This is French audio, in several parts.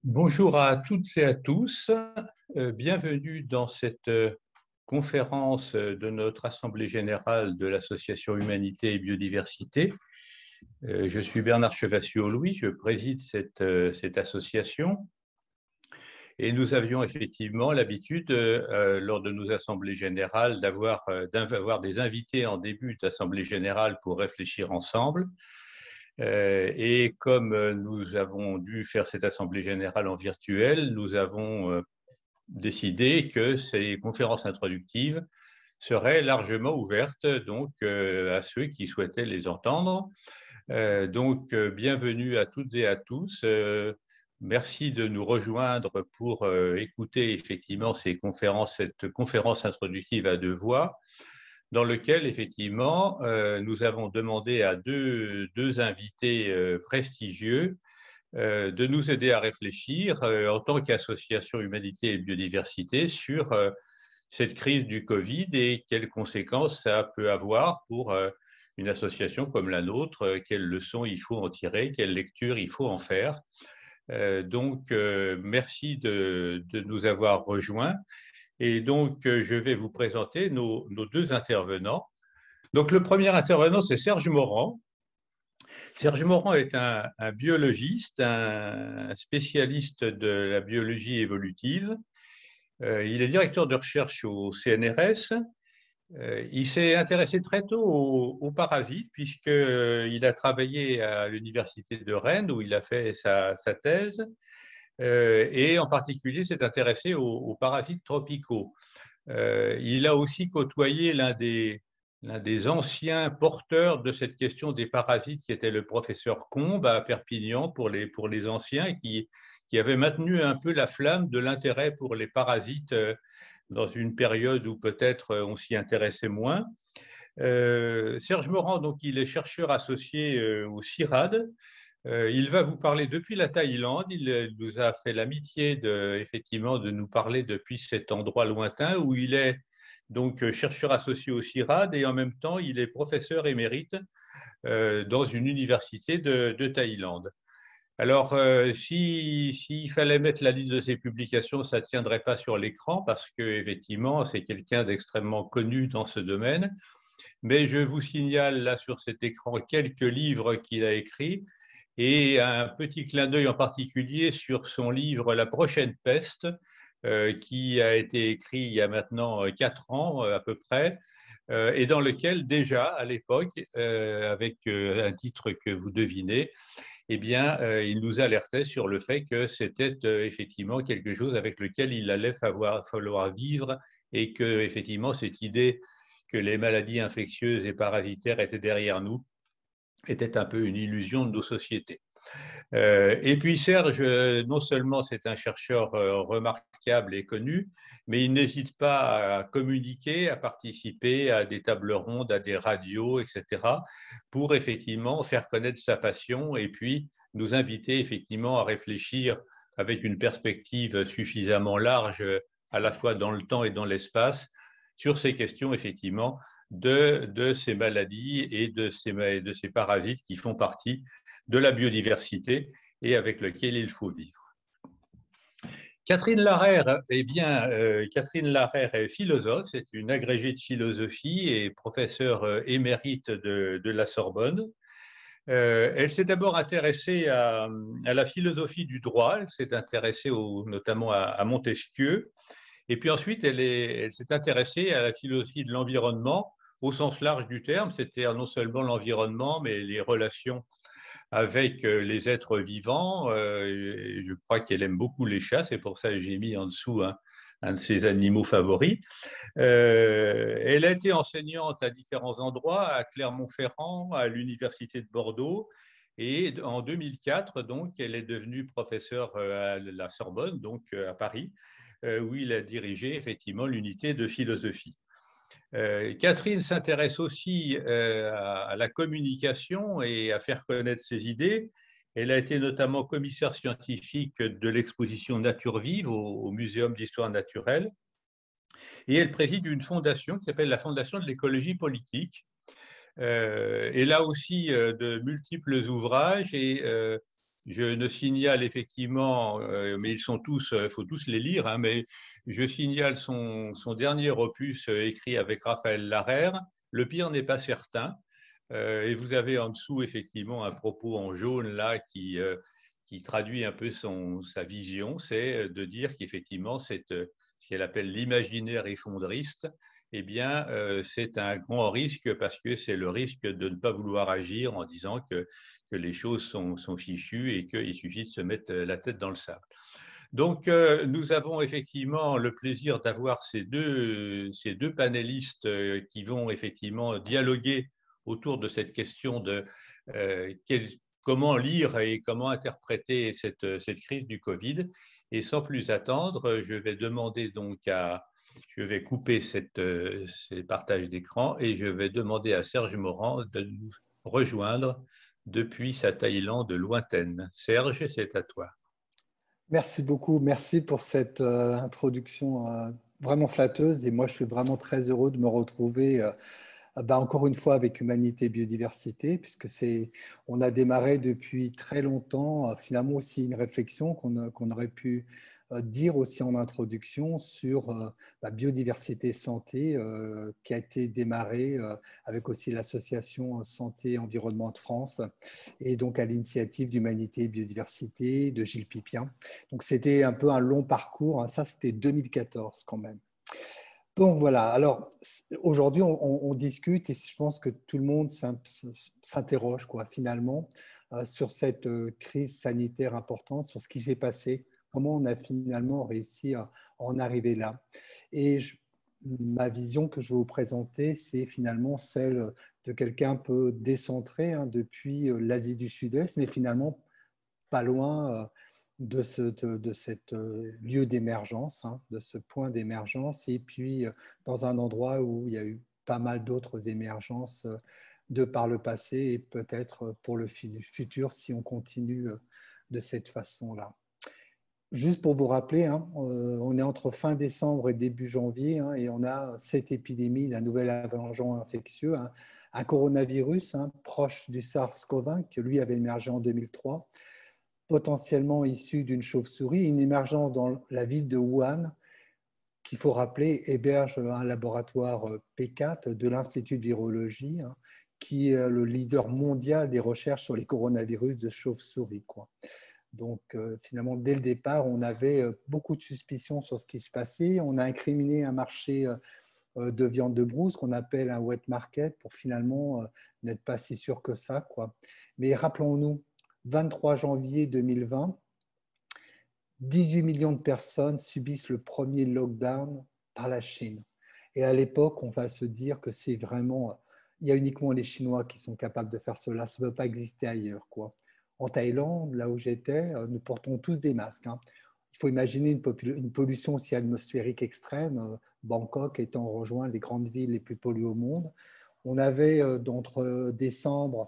Bonjour à toutes et à tous. Bienvenue dans cette conférence de notre Assemblée générale de l'Association Humanité et Biodiversité. Je suis Bernard Chevassiot-Louis, je préside cette association. Et nous avions effectivement l'habitude, lors de nos assemblées générales, d'avoir des invités en début d'assemblée générale pour réfléchir ensemble. Et comme nous avons dû faire cette assemblée générale en virtuel, nous avons décidé que ces conférences introductives seraient largement ouvertes donc à ceux qui souhaitaient les entendre. Bienvenue à toutes et à tous. Merci de nous rejoindre pour écouter effectivement cette conférence introductive à deux voix, dans lequel, effectivement, nous avons demandé à deux invités prestigieux de nous aider à réfléchir en tant qu'association Humanité et Biodiversité sur cette crise du Covid et quelles conséquences ça peut avoir pour une association comme la nôtre, quelles leçons il faut en tirer, quelles lectures il faut en faire. Merci de nous avoir rejoints. Et donc, je vais vous présenter nos deux intervenants. Donc, le premier intervenant, c'est Serge Morand. Serge Morand est un biologiste, un spécialiste de la biologie évolutive. Il est directeur de recherche au CNRS. Il s'est intéressé très tôt aux parasites, puisqu'il a travaillé à l'université de Rennes, où il a fait sa thèse, et en particulier s'est intéressé aux parasites tropicaux. Il a aussi côtoyé l'un des anciens porteurs de cette question des parasites, qui était le professeur Combe à Perpignan pour les anciens, et qui avait maintenu un peu la flamme de l'intérêt pour les parasites dans une période où peut-être on s'y intéressait moins. Serge Morand, donc, il est chercheur associé au CIRAD. Il va vous parler depuis la Thaïlande. Il nous a fait l'amitié effectivement de nous parler depuis cet endroit lointain où il est donc chercheur associé au CIRAD et en même temps il est professeur émérite dans une université de Thaïlande. Alors, s'il fallait mettre la liste de ses publications, ça ne tiendrait pas sur l'écran parce qu'effectivement, c'est quelqu'un d'extrêmement connu dans ce domaine. Mais je vous signale là sur cet écran quelques livres qu'il a écrits et un petit clin d'œil en particulier sur son livre La prochaine peste, qui a été écrit il y a maintenant 4 ans à peu près, et dans lequel déjà à l'époque, avec un titre que vous devinez, eh bien, il nous alertait sur le fait que c'était effectivement quelque chose avec lequel il allait falloir vivre et que effectivement cette idée que les maladies infectieuses et parasitaires étaient derrière nous était un peu une illusion de nos sociétés. Et puis Serge, non seulement c'est un chercheur remarquable et connu, mais il n'hésite pas à communiquer, à participer à des tables rondes, à des radios, etc., pour effectivement faire connaître sa passion et puis nous inviter effectivement à réfléchir avec une perspective suffisamment large, à la fois dans le temps et dans l'espace, sur ces questions effectivement de ces maladies et de ces parasites qui font partie de la biodiversité et avec lequel il faut vivre. Catherine Larère, Catherine Larère est philosophe, c'est une agrégée de philosophie et professeure émérite de la Sorbonne. Elle s'est d'abord intéressée à la philosophie du droit, elle s'est intéressée notamment à Montesquieu, et puis ensuite elle s'est intéressée à la philosophie de l'environnement au sens large du terme, c'est-à-dire non seulement l'environnement, mais les relations avec les êtres vivants. Je crois qu'elle aime beaucoup les chats, c'est pour ça que j'ai mis en dessous un de ses animaux favoris. Elle a été enseignante à différents endroits, à Clermont-Ferrand, à l'Université de Bordeaux, et en 2004, donc, elle est devenue professeure à la Sorbonne, donc à Paris, où il a dirigé effectivement l'unité de philosophie. Catherine s'intéresse aussi à la communication et à faire connaître ses idées. Elle a été notamment commissaire scientifique de l'exposition Nature Vive au Muséum d'histoire naturelle. Et elle préside une fondation qui s'appelle la Fondation de l'écologie politique. Elle a aussi de multiples ouvrages et je ne signale effectivement, mais ils sont tous, il faut tous les lire, hein, mais je signale son dernier opus écrit avec Raphaël Larère, Le pire n'est pas certain. Et vous avez en dessous effectivement un propos en jaune là qui traduit un peu sa vision, c'est de dire qu'effectivement ce qu'elle appelle l'imaginaire effondriste, eh bien c'est un grand risque parce que c'est le risque de ne pas vouloir agir en disant que les choses sont fichues et qu'il suffit de se mettre la tête dans le sable. Donc, nous avons effectivement le plaisir d'avoir ces deux panélistes qui vont effectivement dialoguer autour de cette question de comment lire et comment interpréter cette crise du Covid. Et sans plus attendre, je vais couper ces partages d'écran et je vais demander à Serge Morand de nous rejoindre depuis sa Thaïlande lointaine. Serge, c'est à toi. Merci beaucoup, merci pour cette introduction vraiment flatteuse et moi je suis vraiment très heureux de me retrouver encore une fois avec Humanité et Biodiversité puisque on a démarré depuis très longtemps finalement aussi une réflexion qu'on aurait pu dire aussi en introduction sur la biodiversité santé qui a été démarrée avec aussi l'association Santé et Environnement de France et donc à l'initiative d'Humanité et Biodiversité de Gilles Pipien. Donc c'était un peu un long parcours, hein. Ça c'était 2014 quand même. Donc voilà, alors aujourd'hui on discute et je pense que tout le monde s'interroge finalement sur cette crise sanitaire importante, sur ce qui s'est passé, comment on a finalement réussi à en arriver là. Et ma vision que je vais vous présenter, c'est finalement celle de quelqu'un un peu décentré depuis l'Asie du Sud-Est, mais finalement pas loin de cet lieu d'émergence, de ce point d'émergence, et puis dans un endroit où il y a eu pas mal d'autres émergences de par le passé et peut-être pour le futur si on continue de cette façon-là. Juste pour vous rappeler, on est entre fin décembre et début janvier et on a cette épidémie d'un nouvel agent infectieux, un coronavirus proche du SARS-CoV-1 qui lui avait émergé en 2003, potentiellement issu d'une chauve-souris, une émergence dans la ville de Wuhan, qu'il faut rappeler, héberge un laboratoire P4 de l'Institut de virologie, qui est le leader mondial des recherches sur les coronavirus de chauve-souris. Donc, finalement, dès le départ, on avait beaucoup de suspicions sur ce qui se passait. On a incriminé un marché de viande de brousse qu'on appelle un wet market pour finalement n'être pas si sûr que ça. Mais rappelons-nous, 23 janvier 2020, 18 millions de personnes subissent le premier lockdown par la Chine. Et à l'époque, on va se dire que c'est vraiment, il y a uniquement les Chinois qui sont capables de faire cela, ça ne peut pas exister ailleurs. En Thaïlande, là où j'étais, nous portons tous des masques. Il faut imaginer une pollution aussi atmosphérique extrême, Bangkok étant rejoint les grandes villes les plus polluées au monde. On avait entre décembre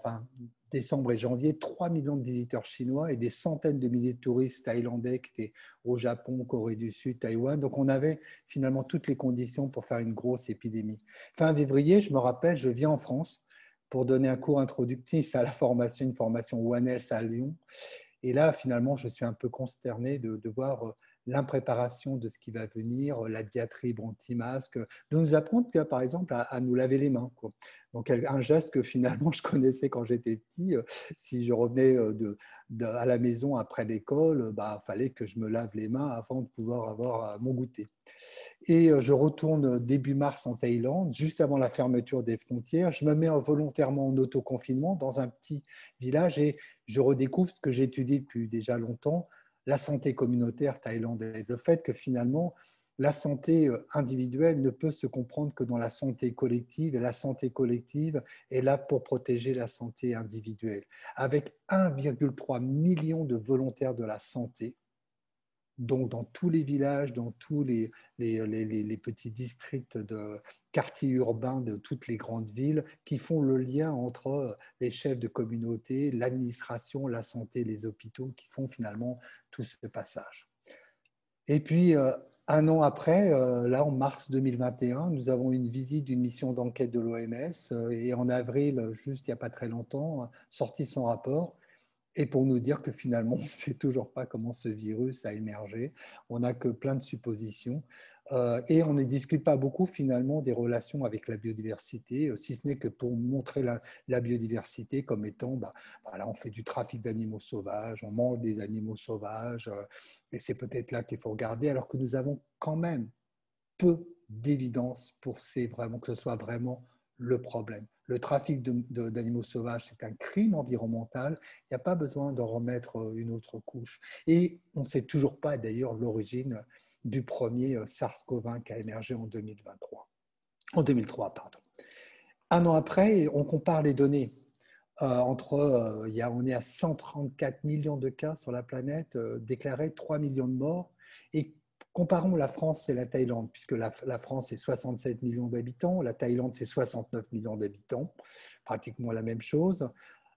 et janvier, 3 millions de visiteurs chinois et des centaines de milliers de touristes thaïlandais qui étaient au Japon, Corée du Sud, Taïwan. Donc, on avait finalement toutes les conditions pour faire une grosse épidémie. Fin février, je me rappelle, je viens en France pour donner un cours introductif à la formation, une formation One Health à Lyon. Et là, finalement, je suis un peu consterné de voir l'impréparation de ce qui va venir, la diatribe anti-masque, de nous apprendre, par exemple, à nous laver les mains. Donc, un geste que finalement, je connaissais quand j'étais petit. Si je revenais à la maison après l'école, il fallait que je me lave les mains avant de pouvoir avoir mon goûter. Et je retourne début mars en Thaïlande, juste avant la fermeture des frontières. Je me mets volontairement en autoconfinement dans un petit village et je redécouvre ce que j'étudie depuis déjà longtemps, la santé communautaire thaïlandaise. Le fait que finalement, la santé individuelle ne peut se comprendre que dans la santé collective, et la santé collective est là pour protéger la santé individuelle. Avec 1,3 million de volontaires de la santé, donc dans tous les villages, dans tous les petits districts de quartiers urbains de toutes les grandes villes, qui font le lien entre les chefs de communauté, l'administration, la santé, les hôpitaux, qui font finalement tout ce passage. Et puis, un an après, là en mars 2021, nous avons une visite d'une mission d'enquête de l'OMS et en avril, juste il n'y a pas très longtemps, sorti son rapport. et pour nous dire que finalement, on ne sait toujours pas comment ce virus a émergé. On n'a que plein de suppositions. Et on ne discute pas beaucoup finalement des relations avec la biodiversité, si ce n'est que pour montrer la biodiversité comme étant, bah, voilà, on fait du trafic d'animaux sauvages, on mange des animaux sauvages, et c'est peut-être là qu'il faut regarder, alors que nous avons quand même peu d'évidence pour que ce soit vraiment le problème. Le trafic d'animaux sauvages, c'est un crime environnemental. Il n'y a pas besoin d'en remettre une autre couche. Et on ne sait toujours pas d'ailleurs l'origine du premier SARS-CoV-1 qui a émergé en 2023. En 2003, pardon. Un an après, on compare les données. On est à 134 millions de cas sur la planète, déclarés 3 millions de morts. Et comparons la France et la Thaïlande, puisque la France, c'est 67 millions d'habitants, la Thaïlande, c'est 69 millions d'habitants, pratiquement la même chose.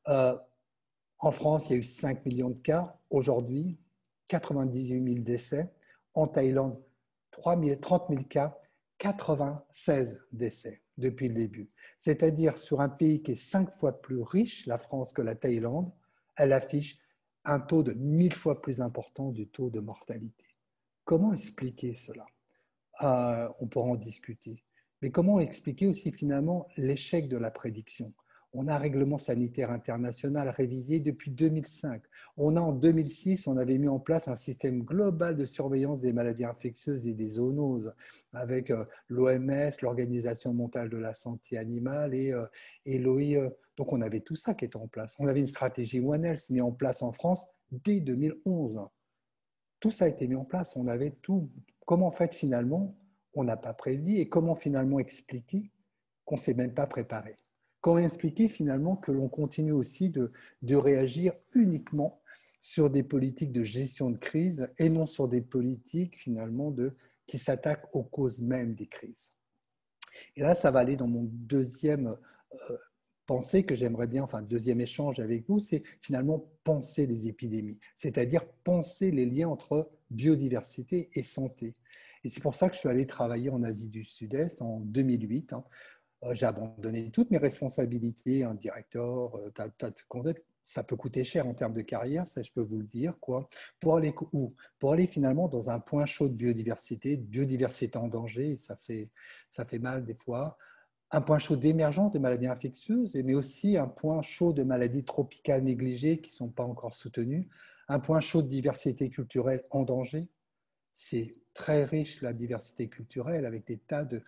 En France, il y a eu 5 millions de cas. Aujourd'hui, 98 000 décès. En Thaïlande, 30 000 cas, 96 décès depuis le début. C'est-à-dire, sur un pays qui est 5 fois plus riche, la France, que la Thaïlande, elle affiche un taux de 1000 fois plus important du taux de mortalité. Comment expliquer cela? On pourra en discuter. Mais comment expliquer aussi finalement l'échec de la prédiction? On a un règlement sanitaire international révisé depuis 2005. En 2006, on avait mis en place un système global de surveillance des maladies infectieuses et des zoonoses avec l'OMS, l'Organisation mondiale de la santé animale et l'OIE. Donc on avait tout ça qui était en place. On avait une stratégie One Health mise en place en France dès 2011. Tout ça a été mis en place, on avait tout. Comment en fait finalement on n'a pas prédit et comment finalement expliquer qu'on ne s'est même pas préparé? Comment expliquer finalement que l'on continue aussi de réagir uniquement sur des politiques de gestion de crise et non sur des politiques finalement qui s'attaquent aux causes mêmes des crises? Et là, ça va aller dans mon deuxième pensée que j'aimerais bien, enfin deuxième échange avec vous, c'est finalement penser les épidémies, c'est-à-dire penser les liens entre biodiversité et santé. Et c'est pour ça que je suis allé travailler en Asie du Sud-Est en 2008. J'ai abandonné toutes mes responsabilités, un directeur, ça peut coûter cher en termes de carrière, ça je peux vous le dire, quoi. Pour aller où? Pour aller finalement dans un point chaud de biodiversité en danger, ça fait mal des fois, un point chaud d'émergence de maladies infectieuses, mais aussi un point chaud de maladies tropicales négligées qui ne sont pas encore soutenues, un point chaud de diversité culturelle en danger. C'est très riche la diversité culturelle avec des tas de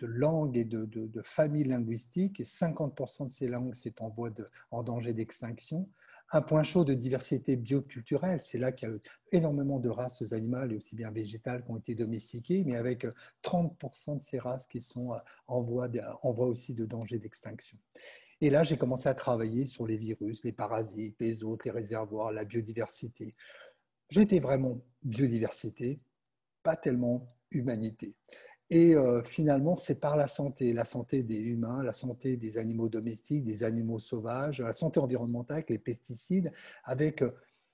langues et de familles linguistiques, et 50% de ces langues sont en danger d'extinction. Un point chaud de diversité bioculturelle, c'est là qu'il y a énormément de races animales et aussi bien végétales qui ont été domestiquées, mais avec 30% de ces races qui sont en voie aussi de danger d'extinction. Et là, j'ai commencé à travailler sur les virus, les parasites, les hôtes, les réservoirs, la biodiversité. J'étais vraiment biodiversité, pas tellement humanité. Et finalement, c'est par la santé des humains, la santé des animaux domestiques, des animaux sauvages, la santé environnementale avec les pesticides, avec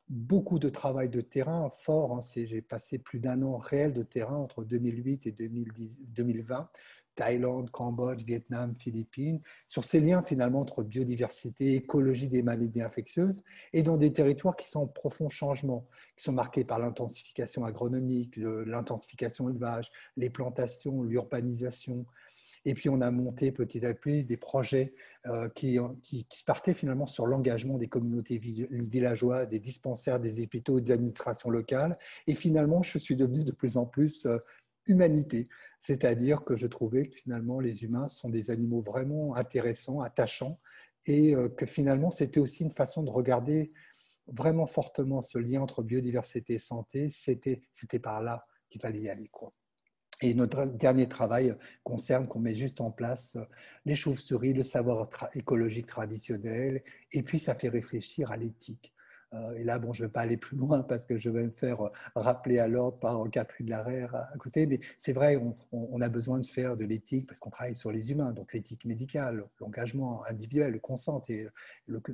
beaucoup de travail de terrain fort. J'ai passé plus d'un an réel de terrain entre 2008 et 2020, Thaïlande, Cambodge, Vietnam, Philippines, sur ces liens finalement entre biodiversité, écologie des maladies infectieuses, et dans des territoires qui sont en profond changement, qui sont marqués par l'intensification agronomique, l'intensification élevage, les plantations, l'urbanisation. Et puis, on a monté petit à petit des projets qui partaient finalement sur l'engagement des communautés villageoises, des dispensaires, des hôpitaux, des administrations locales. Et finalement, je suis devenu de plus en plus humanité. C'est-à-dire que je trouvais que finalement, les humains sont des animaux vraiment intéressants, attachants, et que finalement, c'était aussi une façon de regarder vraiment fortement ce lien entre biodiversité et santé. C'était par là qu'il fallait y aller, quoi. Et notre dernier travail concerne qu'on met juste en place les chauves-souris, le savoir écologique traditionnel, et puis ça fait réfléchir à l'éthique. Et là, bon, je ne vais pas aller plus loin parce que je vais me faire rappeler à l'ordre par Catherine Larère à côté, mais c'est vrai, on a besoin de faire de l'éthique parce qu'on travaille sur les humains, donc l'éthique médicale, l'engagement individuel, le consent et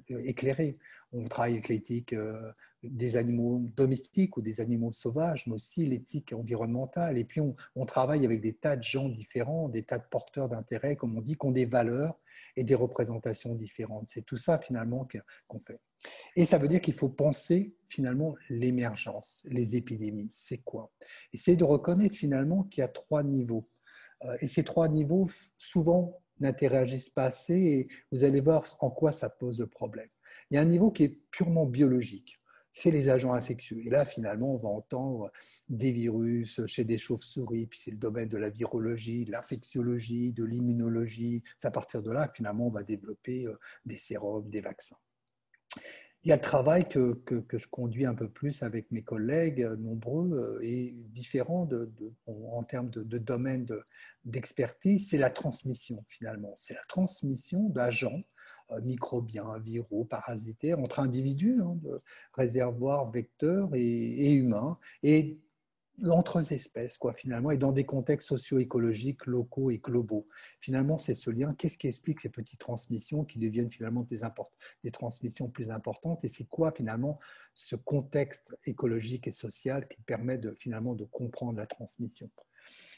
éclairé. On travaille avec l'éthique des animaux domestiques ou des animaux sauvages, mais aussi l'éthique environnementale. Et puis, on travaille avec des tas de gens différents, des tas de porteurs d'intérêt, comme on dit, qui ont des valeurs et des représentations différentes. C'est tout ça, finalement, qu'on fait. Et ça veut dire qu'il faut penser, finalement, l'émergence, les épidémies. C'est quoi? Essayer de reconnaître, finalement, qu'il y a 3 niveaux. Et ces 3 niveaux, souvent, n'interagissent pas assez et vous allez voir en quoi ça pose le problème. Il y a un niveau qui est purement biologique, c'est les agents infectieux. Et là, finalement, on va entendre des virus chez des chauves-souris, puis c'est le domaine de la virologie, de l'infectiologie, de l'immunologie. C'est à partir de là, finalement, on va développer des sérums, des vaccins. Il y a le travail que je conduis un peu plus avec mes collègues nombreux et différents en termes de domaine d'expertise, c'est la transmission finalement. C'est la transmission d'agents microbiens, viraux, parasitaires entre individus, de réservoirs, vecteurs et humains, et entre espèces, quoi, finalement, et dans des contextes socio-écologiques, locaux et globaux. Finalement, c'est ce lien. Qu'est-ce qui explique ces petites transmissions qui deviennent finalement des transmissions plus importantes? Et c'est quoi, finalement, ce contexte écologique et social qui permet finalement de comprendre la transmission?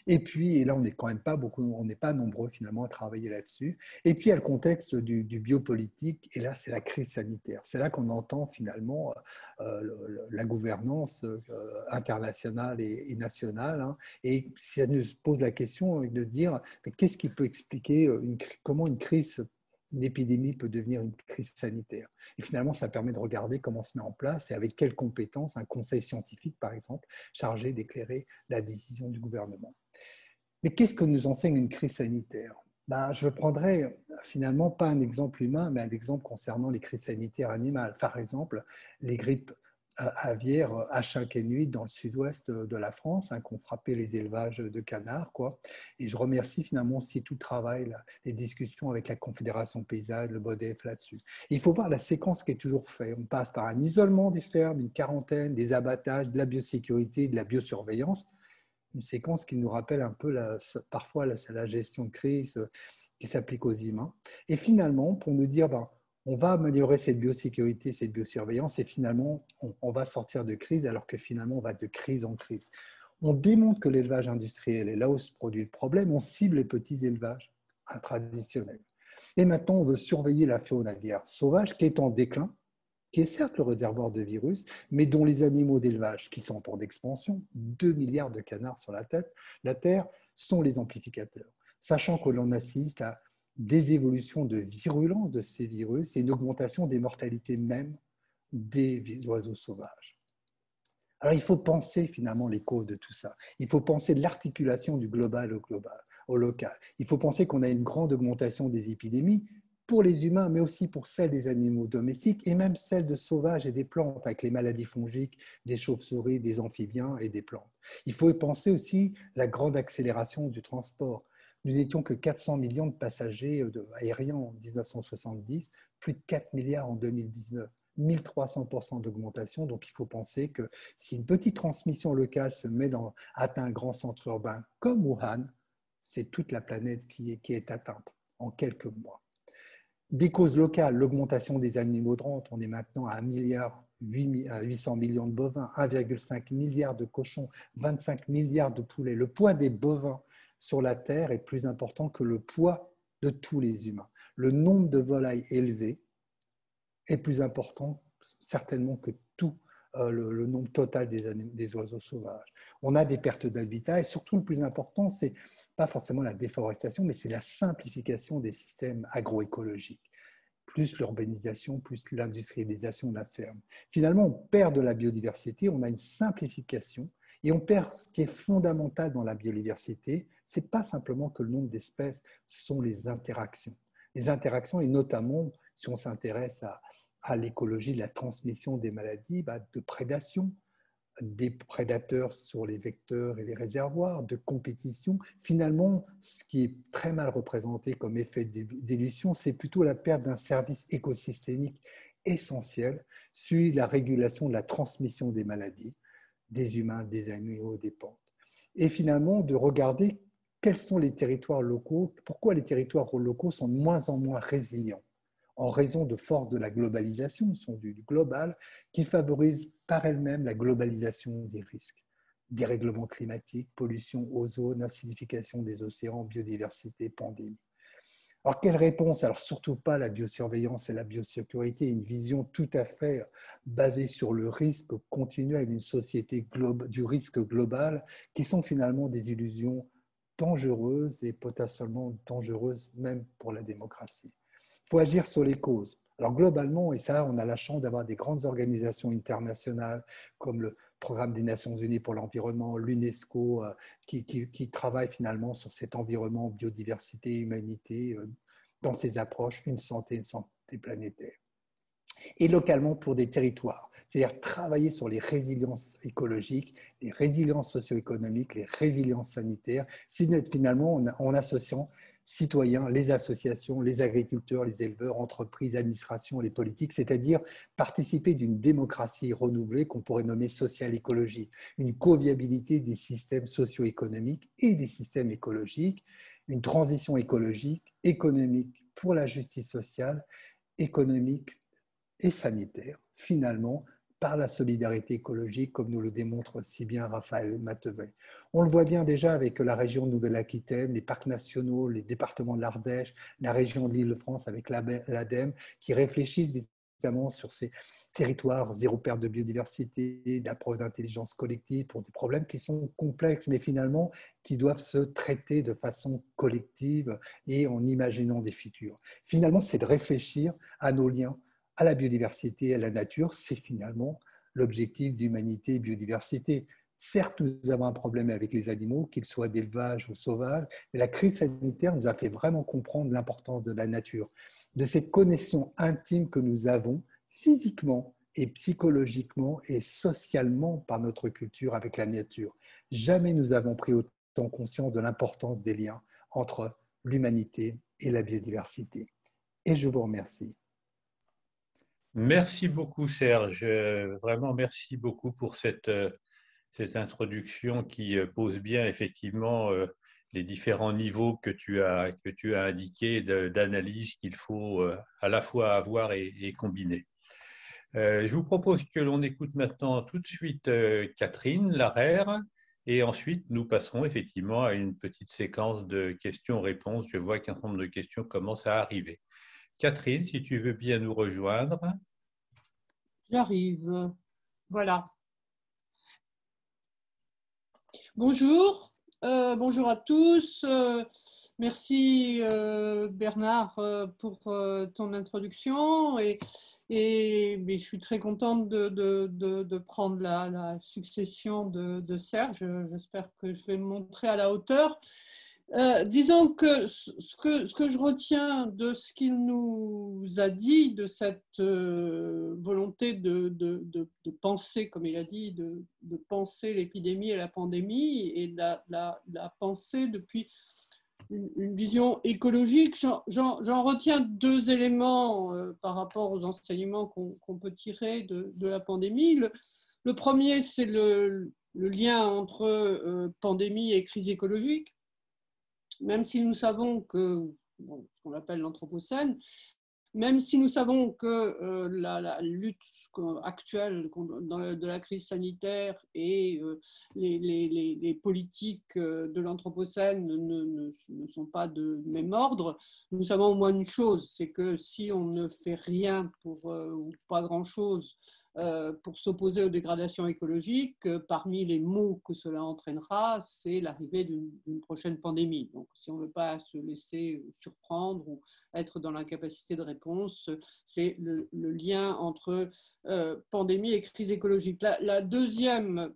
Et puis, et là, on n'est quand même pas beaucoup, on n'est pas nombreux finalement à travailler là-dessus. Et puis, il y a le contexte du biopolitique, et là, c'est la crise sanitaire. C'est là qu'on entend finalement la gouvernance internationale et nationale. Hein, et ça nous pose la question de dire, qu'est-ce qui peut expliquer comment une épidémie peut devenir une crise sanitaire. Et finalement, ça permet de regarder comment se met en place et avec quelles compétences un conseil scientifique, par exemple, chargé d'éclairer la décision du gouvernement. Mais qu'est-ce que nous enseigne une crise sanitaire? Je prendrai finalement pas un exemple humain, mais un exemple concernant les crises sanitaires animales. Par exemple, les grippes aviaires H5N8 dans le sud-ouest de la France, qui ont frappé les élevages de canards. Et je remercie finalement aussi tout le travail, les discussions avec la Confédération paysanne, le BODEF là-dessus. Il faut voir la séquence qui est toujours faite. On passe par un isolement des fermes, une quarantaine, des abattages, de la biosécurité, de la biosurveillance. Une séquence qui nous rappelle un peu parfois la gestion de crise qui s'applique aux humains. Et finalement, pour nous dire, on va améliorer cette biosécurité, cette biosurveillance, et finalement, on va sortir de crise, alors que finalement, on va de crise en crise. On démontre que l'élevage industriel est là où se produit le problème, on cible les petits élevages traditionnels. Et maintenant, on veut surveiller la faune aviaire sauvage qui est en déclin, qui est certes le réservoir de virus, mais dont les animaux d'élevage, qui sont en expansion, 2 milliards de canards sur la Terre, sont les amplificateurs. Sachant que l'on assiste à des évolutions de virulence de ces virus et une augmentation des mortalités même des oiseaux sauvages. Alors, il faut penser finalement les causes de tout ça. Il faut penser l'articulation du global au local. Il faut penser qu'on a une grande augmentation des épidémies, pour les humains, mais aussi pour celles des animaux domestiques et même celles de sauvages et des plantes, avec les maladies fongiques, des chauves-souris, des amphibiens et des plantes. Il faut penser aussi la grande accélération du transport. Nous n'étions que 400 millions de passagers aériens en 1970, plus de 4 milliards en 2019. 1300% d'augmentation, donc il faut penser que si une petite transmission locale atteint un grand centre urbain comme Wuhan, c'est toute la planète qui est atteinte en quelques mois. Des causes locales, l'augmentation des animaux de rente, on est maintenant à 800 millions de bovins, 1,5 milliard de cochons, 25 milliards de poulets. Le poids des bovins sur la Terre est plus important que le poids de tous les humains. Le nombre de volailles élevées est plus important certainement que tout le nombre total des oiseaux sauvages. On a des pertes d'habitat et surtout le plus important, c'est pas forcément la déforestation, mais c'est la simplification des systèmes agroécologiques. Plus l'urbanisation, plus l'industrialisation de la ferme. Finalement, on perd de la biodiversité, on a une simplification et on perd ce qui est fondamental dans la biodiversité. Ce n'est pas simplement que le nombre d'espèces, ce sont les interactions. Les interactions, et notamment, si on s'intéresse à l'écologie, la transmission des maladies, de prédation, des prédateurs sur les vecteurs et les réservoirs, de compétition. Finalement, ce qui est très mal représenté comme effet d'élution, c'est plutôt la perte d'un service écosystémique essentiel, celui de la régulation de la transmission des maladies, des humains, des animaux, des plantes. Et finalement, de regarder quels sont les territoires locaux, pourquoi les territoires locaux sont de moins en moins résilients. en raison de forces de la globalisation, sont du global, qui favorisent par elles-mêmes la globalisation des risques. Dérèglement climatique, pollution, ozone, acidification des océans, biodiversité, pandémie. Alors, quelle réponse? Alors, surtout pas la biosurveillance et la biosécurité, une vision tout à fait basée sur le risque continu à une société du risque global, qui sont finalement des illusions dangereuses et potentiellement dangereuses même pour la démocratie. Il faut agir sur les causes. Alors globalement, et ça, on a la chance d'avoir des grandes organisations internationales comme le Programme des Nations Unies pour l'environnement, l'UNESCO, qui travaillent finalement sur cet environnement, biodiversité, humanité, dans ces approches, une santé planétaire. Et localement pour des territoires, c'est-à-dire travailler sur les résiliences écologiques, les résiliences socio-économiques, les résiliences sanitaires, finalement en associant citoyens, les associations, les agriculteurs, les éleveurs, entreprises, administrations, les politiques, c'est-à-dire participer d'une démocratie renouvelée qu'on pourrait nommer social-écologie, une co-viabilité des systèmes socio-économiques et des systèmes écologiques, une transition écologique, économique pour la justice sociale, économique et sanitaire, finalement, par la solidarité écologique, comme nous le démontre si bien Raphaël Matevet. On le voit bien déjà avec la région de Nouvelle-Aquitaine, les parcs nationaux, les départements de l'Ardèche, la région de l'Île-de-France avec l'ADEME, qui réfléchissent évidemment sur ces territoires zéro perte de biodiversité, d'approche d'intelligence collective pour des problèmes qui sont complexes, mais finalement qui doivent se traiter de façon collective et en imaginant des futurs. Finalement, c'est de réfléchir à nos liens à la biodiversité, à la nature, c'est finalement l'objectif d'humanité et biodiversité. Certes, nous avons un problème avec les animaux, qu'ils soient d'élevage ou sauvages, mais la crise sanitaire nous a fait vraiment comprendre l'importance de la nature, de cette connexion intime que nous avons physiquement et psychologiquement et socialement par notre culture avec la nature. Jamais nous avons pris autant conscience de l'importance des liens entre l'humanité et la biodiversité. Et je vous remercie. Merci beaucoup, Serge. Vraiment, merci beaucoup pour cette introduction qui pose bien effectivement les différents niveaux que tu as indiqués d'analyse qu'il faut à la fois avoir et combiner. Je vous propose que l'on écoute maintenant tout de suite Catherine Larère et ensuite nous passerons effectivement à une petite séquence de questions-réponses. Je vois qu'un certain nombre de questions commencent à arriver. Catherine, si tu veux bien nous rejoindre. J'arrive. Voilà. Bonjour. Bonjour à tous. Merci Bernard pour ton introduction mais je suis très contente de prendre la succession de Serge. J'espère que je vais me montrer à la hauteur. Disons que ce que je retiens de ce qu'il nous a dit, de cette volonté de penser, comme il a dit, de penser l'épidémie et la pandémie et de la penser depuis une vision écologique, j'en retiens deux éléments par rapport aux enseignements qu'on peut tirer de la pandémie. Le premier, c'est le lien entre pandémie et crise écologique. Même si nous savons que, ce qu'on appelle l'anthropocène, même si nous savons que la lutte actuelle de la crise sanitaire et les politiques de l'anthropocène ne sont pas de même ordre, nous savons au moins une chose, c'est que si on ne fait rien ou pas grand-chose pour s'opposer aux dégradations écologiques, parmi les maux que cela entraînera, c'est l'arrivée d'une prochaine pandémie. Donc si on ne veut pas se laisser surprendre ou être dans l'incapacité de réponse, c'est le lien entre pandémie et crise écologique. La deuxième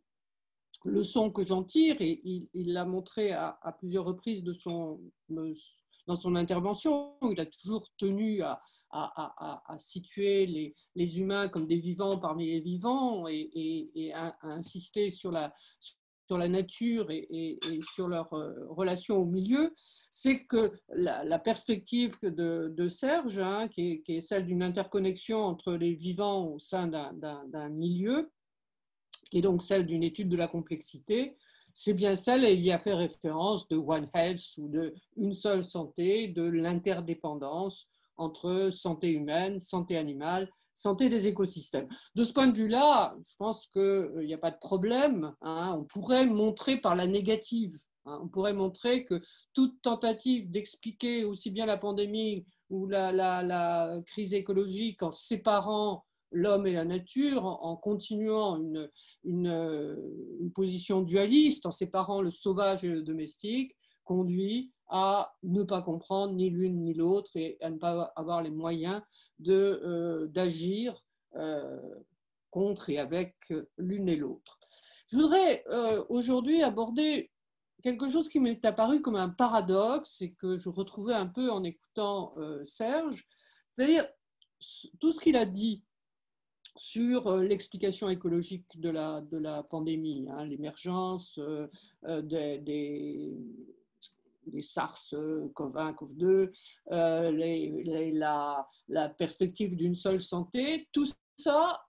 leçon que j'en tire, et il l'a montré à plusieurs reprises dans son intervention, il a toujours tenu à situer les humains comme des vivants parmi les vivants et à insister sur la nature et sur leur relation au milieu, c'est que la perspective de Serge, qui est celle d'une interconnexion entre les vivants au sein d'un milieu, qui est donc celle d'une étude de la complexité, c'est bien celle, et il y a fait référence, de One Health ou de une seule santé, de l'interdépendance entre santé humaine, santé animale, santé des écosystèmes. De ce point de vue-là, je pense qu'il n'y a pas de problème. Hein. On pourrait montrer par la négative. Hein. On pourrait montrer que toute tentative d'expliquer aussi bien la pandémie ou la crise écologique en séparant l'homme et la nature, en continuant une position dualiste, en séparant le sauvage et le domestique, conduit à ne pas comprendre ni l'une ni l'autre et à ne pas avoir les moyens d'agir contre et avec l'une et l'autre. Je voudrais aujourd'hui aborder quelque chose qui m'est apparu comme un paradoxe et que je retrouvais un peu en écoutant Serge, c'est-à-dire tout ce qu'il a dit sur l'explication écologique de la pandémie, hein, l'émergence des SARS-CoV-1, CoV-2, la perspective d'une seule santé, tout ça,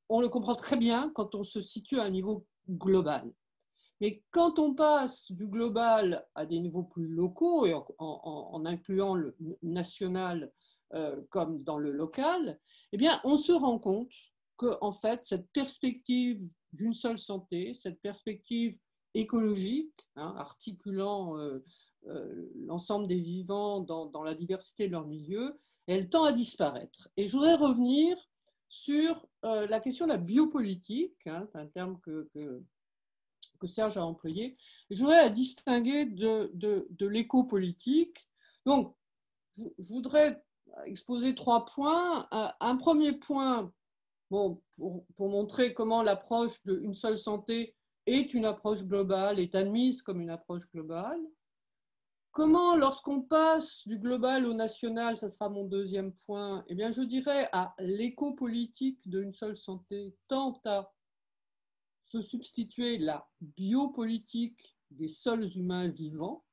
on le comprend très bien quand on se situe à un niveau global. Mais quand on passe du global à des niveaux plus locaux, et en incluant le national comme dans le local, eh bien, on se rend compte que, en fait, cette perspective d'une seule santé, cette perspective écologique, hein, articulant l'ensemble des vivants dans la diversité de leur milieu, elle tend à disparaître. Et je voudrais revenir sur la question de la biopolitique, hein, c'est un terme que Serge a employé. Je voudrais la distinguer de l'éco-politique. Donc, je voudrais exposer 3 points. Un premier point, bon, pour montrer comment l'approche d'une seule santé est une approche globale, est admise comme une approche globale. Comment, lorsqu'on passe du global au national, ça sera mon deuxième point, eh bien, je dirais à l'éco-politique d'une seule santé tend à se substituer la biopolitique des seuls humains vivants,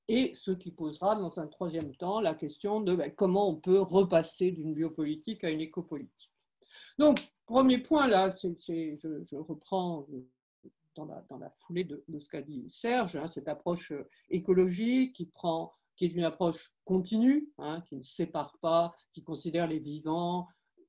et ce qui posera dans un troisième temps la question de comment on peut repasser d'une biopolitique à une écopolitique. Donc, premier point là, je reprends dans la foulée de ce qu'a dit Serge, hein, cette approche écologique qui est une approche continue, hein, qui ne sépare pas, qui considère les vivants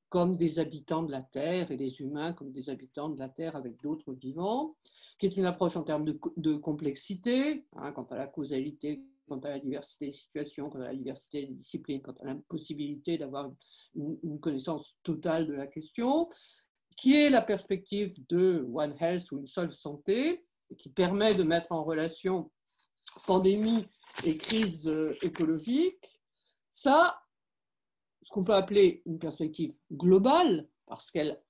comme des habitants de la Terre et les humains comme des habitants de la Terre avec d'autres vivants, qui est une approche en termes de complexité, hein, quant à la causalité, quant à la diversité des situations, quant à la diversité des disciplines, quant à l'impossibilité d'avoir une connaissance totale de la question, qui est la perspective de One Health ou une seule santé, qui permet de mettre en relation pandémie et crise écologique. Ça, ce qu'on peut appeler une perspective globale, parce qu'elle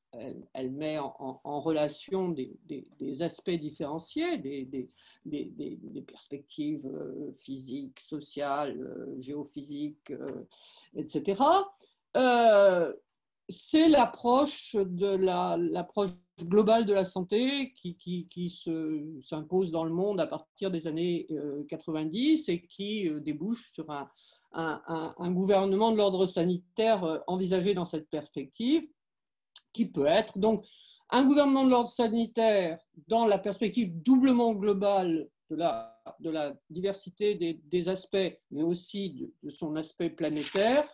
met en relation des aspects différenciés, des perspectives physiques, sociales, géophysiques, etc. C'est l'approche globale de la santé qui s'impose dans le monde à partir des années 90 et qui débouche sur un gouvernement de l'ordre sanitaire envisagé dans cette perspective, qui peut être donc un gouvernement de l'ordre sanitaire dans la perspective doublement globale de la diversité des aspects, mais aussi de son aspect planétaire,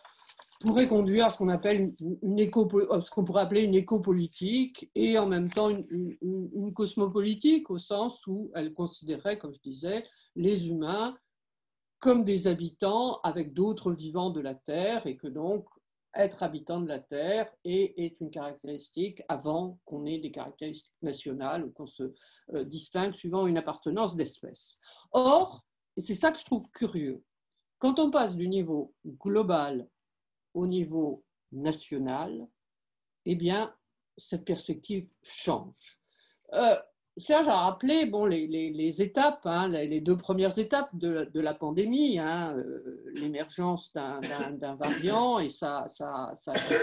pourrait conduire à ce qu'on appelle ce qu'on pourrait appeler une écopolitique et en même temps une cosmopolitique, au sens où elle considérait, comme je disais, les humains comme des habitants avec d'autres vivants de la Terre et que donc être habitant de la Terre est une caractéristique avant qu'on ait des caractéristiques nationales ou qu'on se distingue suivant une appartenance d'espèce. Or, et c'est ça que je trouve curieux, quand on passe du niveau global au niveau national, eh bien, cette perspective change. Serge a rappelé les étapes, hein, les 2 premières étapes de la pandémie, hein, l'émergence d'un variant et sa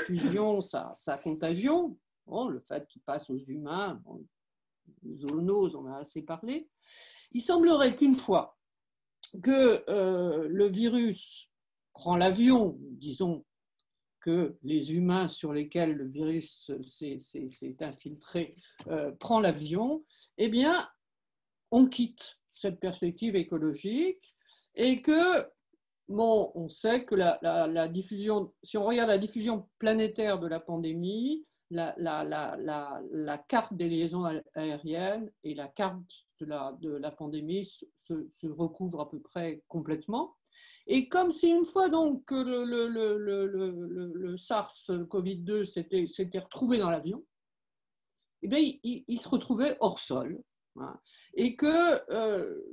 diffusion, sa contagion, bon, le fait qu'il passe aux humains, bon, zoonoses, on a assez parlé. Il semblerait qu'une fois que le virus prend l'avion, disons, que les humains sur lesquels le virus s'est infiltré prend l'avion, eh bien, on quitte cette perspective écologique et que bon, on sait que la diffusion, si on regarde la diffusion planétaire de la pandémie, la carte des liaisons aériennes et la carte de la pandémie se recouvrent à peu près complètement. Et comme si une fois donc que le SARS-CoV-2 s'était retrouvé dans l'avion, eh bien, il se retrouvait hors sol. Hein, et que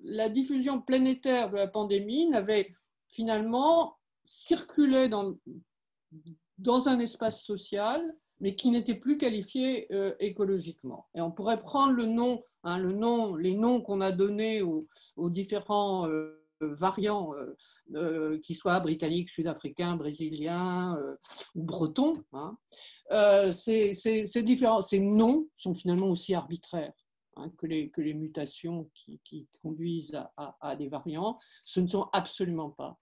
la diffusion planétaire de la pandémie n'avait finalement circulé dans un espace social, mais qui n'était plus qualifié écologiquement. Et on pourrait prendre le nom, hein, les noms qu'on a donnés aux différents variants, qui soient britanniques, sud-africains, brésiliens ou bretons. Hein. Ces noms sont finalement aussi arbitraires. Hein, que les mutations qui conduisent à des variants, ce ne sont absolument pas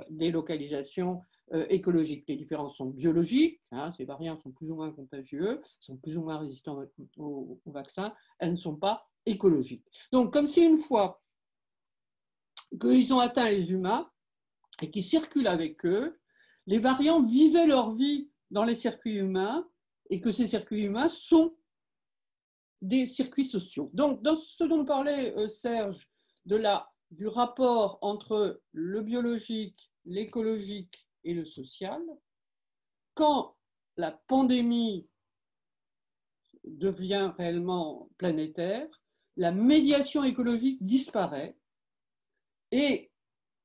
des localisations écologiques. Les différences sont biologiques, hein, ces variants sont plus ou moins contagieux, sont plus ou moins résistants au vaccin, elles ne sont pas écologiques. Donc, comme si une fois qu'ils ont atteint les humains et qu'ils circulent avec eux, les variants vivaient leur vie dans les circuits humains et que ces circuits humains sont des circuits sociaux. Donc, dans ce dont parlait Serge, du rapport entre le biologique, l'écologique et le social, quand la pandémie devient réellement planétaire, la médiation écologique disparaît. Et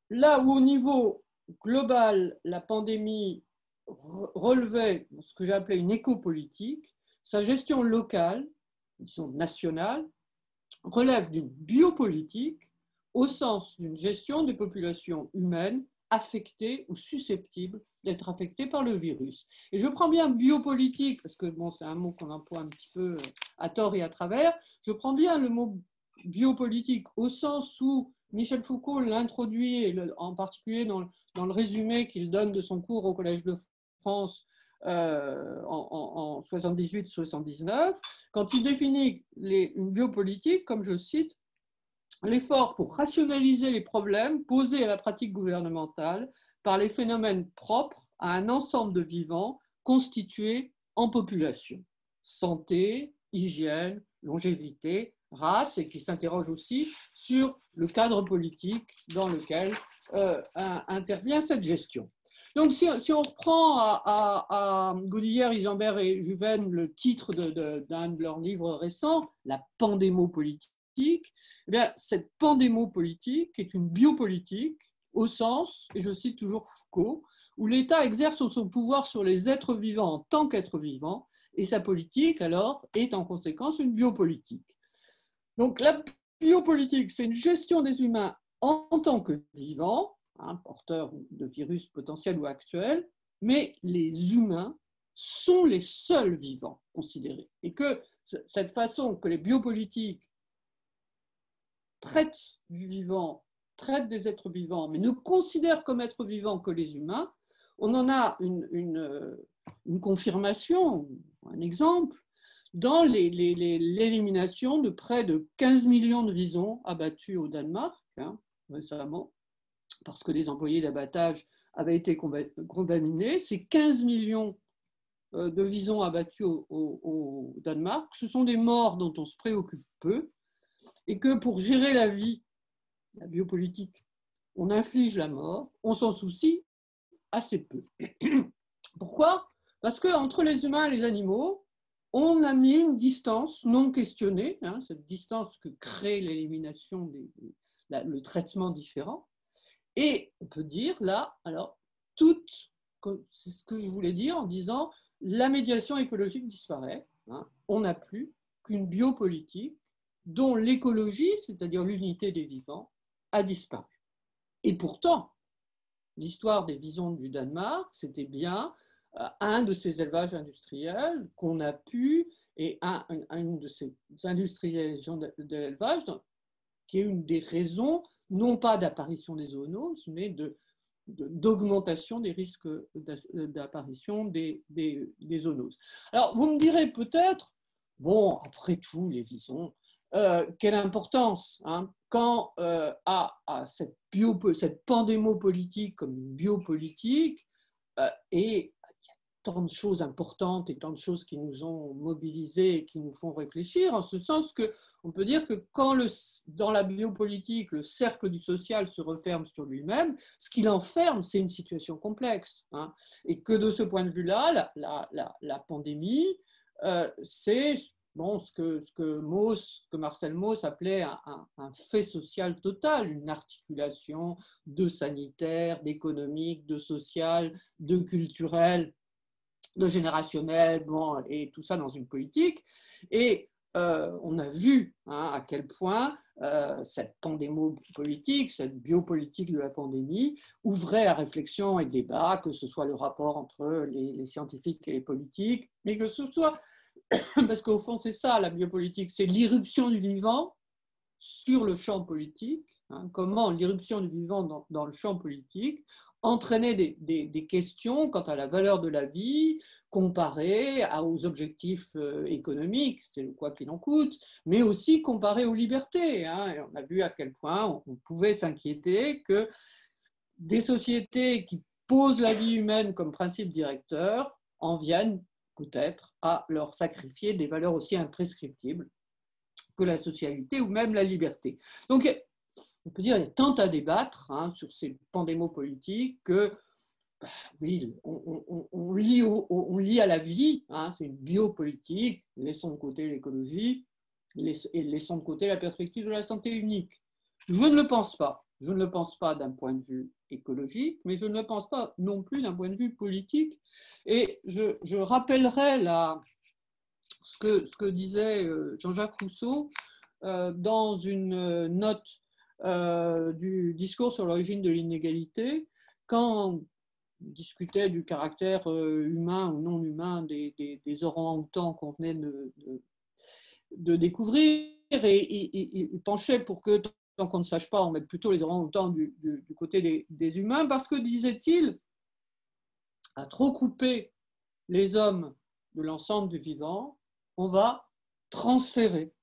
là où au niveau global, la pandémie relevait ce que j'ai appelé une écopolitique, sa gestion locale, disons nationale, relève d'une biopolitique au sens d'une gestion des populations humaines affectées ou susceptibles d'être affectées par le virus. Et je prends bien biopolitique, parce que bon, c'est un mot qu'on emploie un petit peu à tort et à travers, je prends bien le mot biopolitique au sens où Michel Foucault l'introduit, en particulier dans le résumé qu'il donne de son cours au Collège de France en 78-79, quand il définit une biopolitique, comme je cite, l'effort pour rationaliser les problèmes posés à la pratique gouvernementale par les phénomènes propres à un ensemble de vivants constitués en population. Santé, hygiène, longévité, race, et qui s'interroge aussi sur le cadre politique dans lequel intervient cette gestion. Donc, si on reprend à Godillère, Isambert et Juven le titre d'un de leurs livres récents, La pandémopolitique, eh bien, cette pandémopolitique est une biopolitique au sens, et je cite toujours Foucault, où l'État exerce son pouvoir sur les êtres vivants en tant qu'êtres vivants, et sa politique, alors, est en conséquence une biopolitique. Donc, la biopolitique, c'est une gestion des humains en tant que vivants, hein, porteurs de virus potentiels ou actuels, mais les humains sont les seuls vivants considérés. Et que cette façon que les biopolitiques traitent du vivant, traitent des êtres vivants, mais ne considèrent comme êtres vivants que les humains, on en a une confirmation, un exemple, dans l'élimination de près de 15 millions de visons abattus au Danemark, hein, récemment, parce que les employés d'abattage avaient été contaminés. Ces 15 millions de visons abattus au Danemark, ce sont des morts dont on se préoccupe peu, et que pour gérer la vie, la biopolitique, on inflige la mort, on s'en soucie assez peu. Pourquoi ? Parce qu'entre les humains et les animaux, on a mis une distance non questionnée, hein, cette distance que crée l'élimination, le traitement différent. Et on peut dire là, alors, c'est ce que je voulais dire en disant, la médiation écologique disparaît. Hein, on n'a plus qu'une biopolitique dont l'écologie, c'est-à-dire l'unité des vivants, a disparu. Et pourtant, l'histoire des visons du Danemark, c'était bien un de ces élevages industriels qu'on a pu, et une de ces industrialisations de l'élevage, qui est une des raisons, non pas d'apparition des zoonoses, mais d'augmentation des risques d'apparition des zoonoses. Alors, vous me direz peut-être, bon, après tout, les visons, quelle importance quand à cette pandémopolitique comme une biopolitique, et tant de choses importantes et tant de choses qui nous ont mobilisés et qui nous font réfléchir, en ce sens qu'on peut dire que quand dans la biopolitique, le cercle du social se referme sur lui-même, ce qu'il enferme, c'est une situation complexe. Et que de ce point de vue-là, la pandémie, c'est ce que Marcel Mauss appelait un fait social total, une articulation de sanitaire, d'économique, de social, de culturel, de générationnel, et tout ça dans une politique. Et on a vu à quel point cette pandémopolitique, cette biopolitique de la pandémie ouvrait à réflexion et débat, que ce soit le rapport entre les scientifiques et les politiques, mais que ce soit, parce qu'au fond c'est ça la biopolitique, c'est l'irruption du vivant sur le champ politique, comment l'irruption du vivant dans le champ politique entraînait des questions quant à la valeur de la vie, comparées aux objectifs économiques, c'est le quoi qu'il en coûte, mais aussi comparées aux libertés. Et on a vu à quel point on pouvait s'inquiéter que des sociétés qui posent la vie humaine comme principe directeur en viennent peut-être à leur sacrifier des valeurs aussi imprescriptibles que la socialité ou même la liberté. Donc, on peut dire qu'il y a tant à débattre sur ces pandémopolitiques que, oui, on lie à la vie, c'est une biopolitique, laissons de côté l'écologie, et laissons de côté la perspective de la santé unique. Je ne le pense pas. Je ne le pense pas d'un point de vue écologique, mais je ne le pense pas non plus d'un point de vue politique. Et je rappellerai ce que disait Jean-Jacques Rousseau dans une note du discours sur l'origine de l'inégalité, quand on discutait du caractère humain ou non humain des orang-outans qu'on venait de découvrir, et il penchait pour que, tant qu'on ne sache pas, on mette plutôt les orang-outans du côté des humains, parce que, disait-il, à trop couper les hommes de l'ensemble du vivant, on va transférer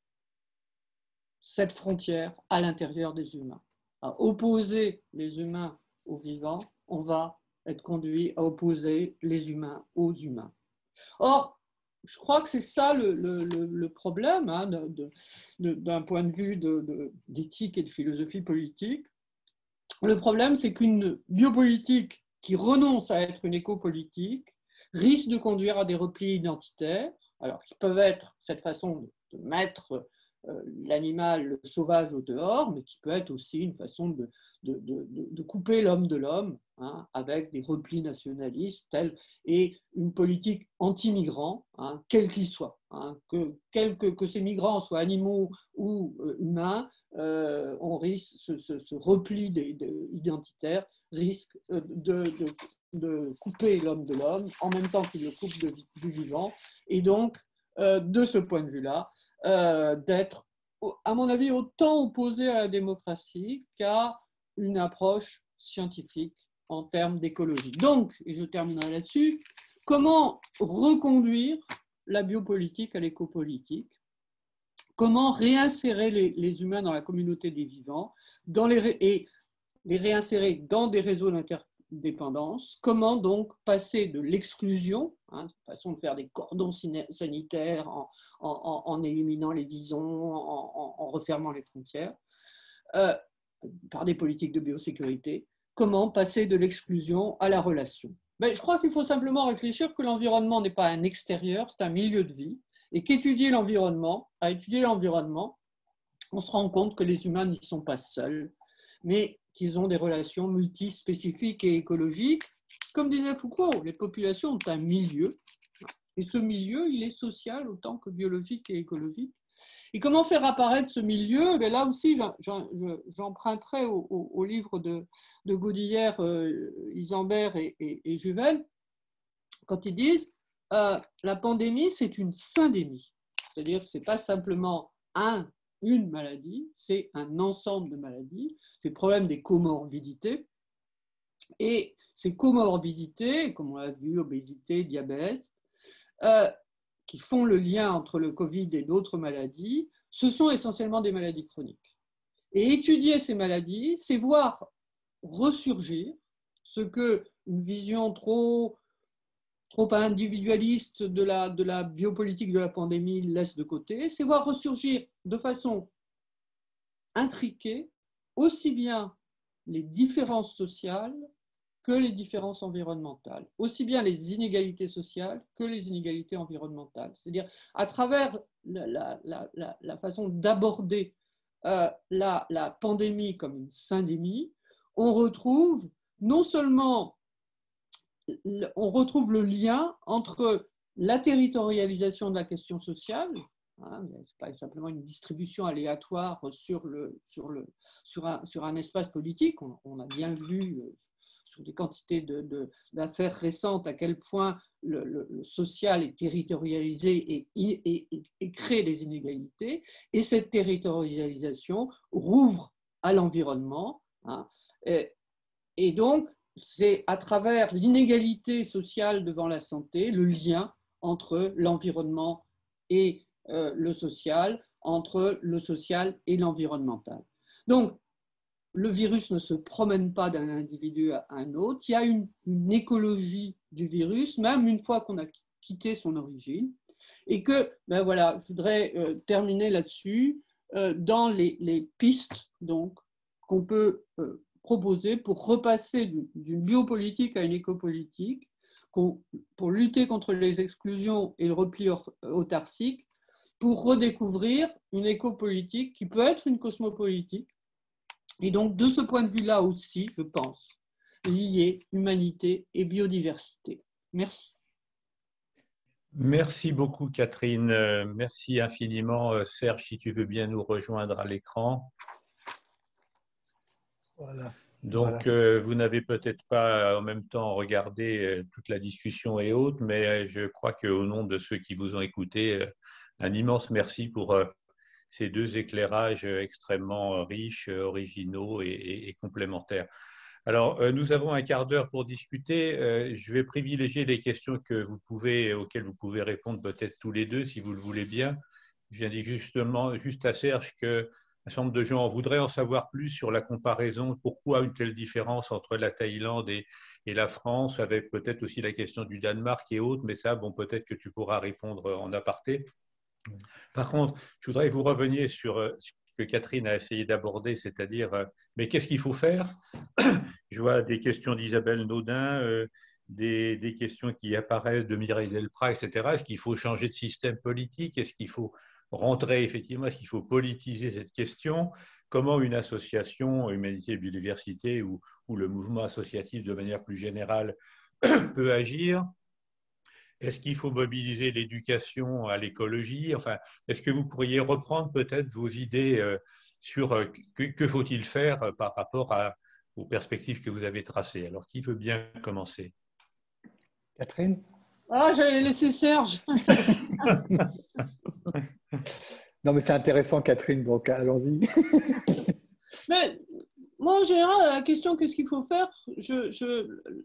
cette frontière à l'intérieur des humains. À opposer les humains aux vivants, on va être conduit à opposer les humains aux humains. Or, je crois que c'est ça le problème d'un point de vue d'éthique et de philosophie politique. Le problème, c'est qu'une biopolitique qui renonce à être une écopolitique risque de conduire à des replis identitaires, alors qui peuvent être cette façon de mettre l'animal sauvage au dehors, mais qui peut être aussi une façon de couper l'homme de l'homme, avec des replis nationalistes et une politique anti-migrants, quel qu'il soit. Que ces migrants soient animaux ou humains, on risque, ce repli identitaire risque de couper l'homme de l'homme en même temps qu'il le coupe du vivant. Et donc, de ce point de vue-là, d'être, à mon avis, autant opposé à la démocratie qu'à une approche scientifique en termes d'écologie. Donc, et je terminerai là-dessus, comment reconduire la biopolitique à l'écopolitique? Comment réinsérer les humains dans la communauté des vivants et les réinsérer dans des réseaux d'interdépendance? Comment donc passer de l'exclusion, façon de faire des cordons sanitaires en éliminant les visons, en refermant les frontières, par des politiques de biosécurité? Comment passer de l'exclusion à la relation? Je crois qu'il faut simplement réfléchir que l'environnement n'est pas un extérieur, c'est un milieu de vie, et qu'étudier l'environnement, à étudier l'environnement, on se rend compte que les humains n'y sont pas seuls, mais qu'ils ont des relations multispécifiques et écologiques. Comme disait Foucault, les populations ont un milieu, et ce milieu, il est social autant que biologique et écologique. Et comment faire apparaître ce milieu? Là aussi, j'emprunterai au livre de Godillère, Isambert et Juven, quand ils disent la pandémie, c'est une syndémie. C'est-à-dire que ce n'est pas simplement une maladie, c'est un ensemble de maladies. C'est le problème des comorbidités. Et ces comorbidités, comme on l'a vu, obésité, diabète, qui font le lien entre le Covid et d'autres maladies, ce sont essentiellement des maladies chroniques. Et étudier ces maladies, c'est voir ressurgir ce que une vision trop individualiste de la biopolitique de la pandémie laisse de côté, c'est voir ressurgir de façon intriquée aussi bien les différences sociales que les différences environnementales, aussi bien les inégalités sociales que les inégalités environnementales. C'est-à-dire à travers la façon d'aborder la pandémie comme une syndémie, on retrouve non seulement le lien entre la territorialisation de la question sociale, hein, c'est pas simplement une distribution aléatoire sur un espace politique. On a bien vu sur des quantités d'affaires récentes à quel point le social est territorialisé et crée des inégalités. Et cette territorialisation rouvre à l'environnement. Hein, et donc, c'est à travers l'inégalité sociale devant la santé, le lien entre l'environnement et le social, entre le social et l'environnemental. Donc, le virus ne se promène pas d'un individu à un autre, il y a une écologie du virus, même une fois qu'on a quitté son origine, et que, ben voilà, je voudrais terminer là-dessus, dans les pistes donc qu'on peut proposer pour repasser d'une biopolitique à une écopolitique, pour lutter contre les exclusions et le repli autarcique, pour redécouvrir une écopolitique qui peut être une cosmopolitique. Et donc, de ce point de vue-là aussi, je pense, lier humanité et biodiversité. Merci. Merci beaucoup, Catherine. Merci infiniment. Serge, si tu veux bien nous rejoindre à l'écran. Voilà. Donc, Voilà. vous n'avez peut-être pas en même temps regardé toute la discussion et autres, mais je crois qu'au nom de ceux qui vous ont écouté, un immense merci pour ces deux éclairages extrêmement riches, originaux et complémentaires. Alors, nous avons un quart d'heure pour discuter. Je vais privilégier les questions auxquelles vous pouvez répondre peut-être tous les deux, si vous le voulez bien. Je viens de dire juste à Serge que un certain nombre de gens voudraient en savoir plus sur la comparaison, pourquoi une telle différence entre la Thaïlande et la France, avec peut-être aussi la question du Danemark et autres, mais ça, bon, peut-être que tu pourras répondre en aparté. Par contre, je voudrais que vous reveniez sur ce que Catherine a essayé d'aborder, c'est-à-dire, mais qu'est-ce qu'il faut faire? Je vois des questions d'Isabelle Naudin, des questions qui apparaissent de Mireille Delprat, etc. Est-ce qu'il faut changer de système politique? Est-ce qu'il faut rentrer effectivement? Est-ce qu'il faut politiser cette question? Comment une association, Humanité et Biodiversité, ou le mouvement associatif de manière plus générale peut agir? Est-ce qu'il faut mobiliser l'éducation à l'écologie? Enfin, est-ce que vous pourriez reprendre peut-être vos idées sur que faut-il faire par rapport aux perspectives que vous avez tracées? Alors, qui veut bien commencer? Catherine? Ah, j'allais laisser Serge. Non, mais c'est intéressant, Catherine, donc allons-y. Mais moi, en général, à la question qu'est-ce qu'il faut faire,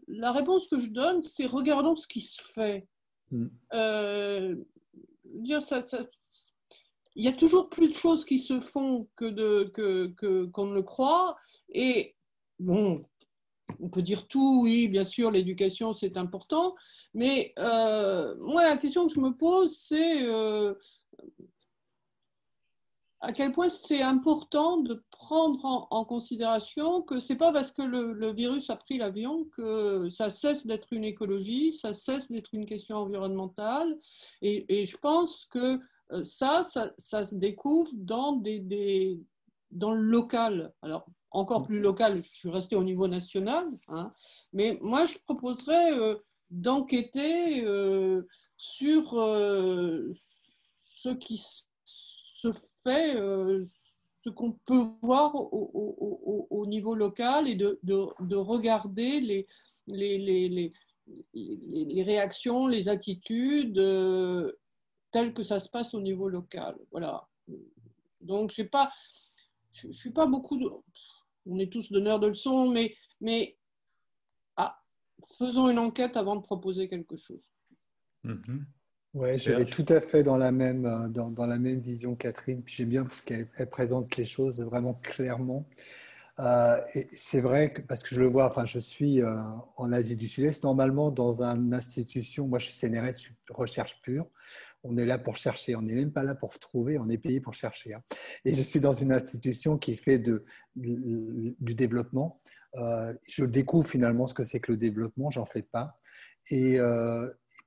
la réponse que je donne, c'est regardons ce qui se fait. Il y a toujours plus de choses qui se font qu'on ne le croit. Et bon, on peut dire tout, oui, bien sûr, l'éducation, c'est important. Mais moi, la question que je me pose, c'est à quel point c'est important de prendre en considération que ce n'est pas parce que le virus a pris l'avion que ça cesse d'être une écologie, ça cesse d'être une question environnementale. Et je pense que ça se découvre dans le local. Alors, encore plus local, je suis restée au niveau national, hein, mais moi, je proposerais d'enquêter sur ce qui se fait, ce qu'on peut voir au niveau local et de regarder les réactions, les attitudes telles que ça se passe au niveau local. Voilà. Donc, je ne suis pas beaucoup on est tous donneurs de leçons, mais faisons une enquête avant de proposer quelque chose. Mm-hmm. Ouais, je vais Serge? tout à fait dans dans la même vision, Catherine. Puis j'aime bien parce qu'elle présente les choses vraiment clairement. Et c'est vrai que, parce que je le vois, enfin, je suis en Asie du Sud-Est, normalement dans une institution, moi je suis CNRS, je suis recherche pure. On est là pour chercher, on n'est même pas là pour trouver, on est payé pour chercher, hein. Et je suis dans une institution qui fait du développement. Je découvre finalement ce que c'est que le développement, j'en fais pas. Et